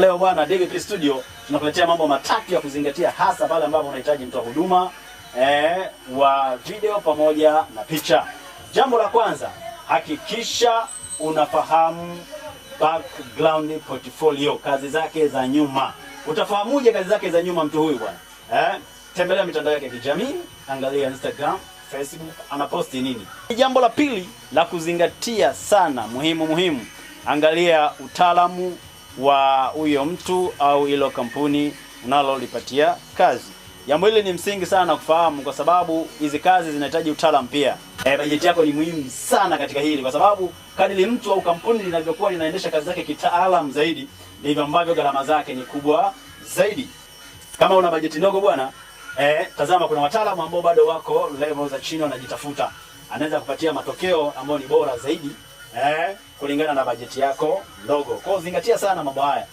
Leo bwana, DVP Studio tunakuletea mambo matatu ya kuzingatia, hasa pale ambapo unahitaji mtoa huduma wa video pamoja na picha. Jambo la kwanza, hakikisha unafahamu background portfolio, kazi zake za nyuma. Utafahamuje kazi zake za nyuma mtu huyu bwana? Tembelea mitandao yake ya kijamii, angalia Instagram, Facebook, anaposti nini. Jambo la pili la kuzingatia sana, muhimu, angalia utaalamu wa huyo mtu au ilo kampuni unalolipatia kazi. Jambo hili ni msingi sana kufahamu, kwa sababu hizi kazi zinahitaji utaalamu pia. Bajeti yako ni muhimu sana katika hili, kwa sababu kadri mtu au kampuni linavyokuwa linaendesha kazi zake kitaalamu zaidi, ndivyo ambavyo gharama zake ni kubwa zaidi. Kama una bajeti ndogo bwana, tazama, kuna wataalamu ambao bado wako level za chini wanajitafuta. Anaweza kupatia matokeo ambayo ni bora zaidi kulingana na bajeti yako ndogo. Kwa hiyo zingatia sana mambo haya.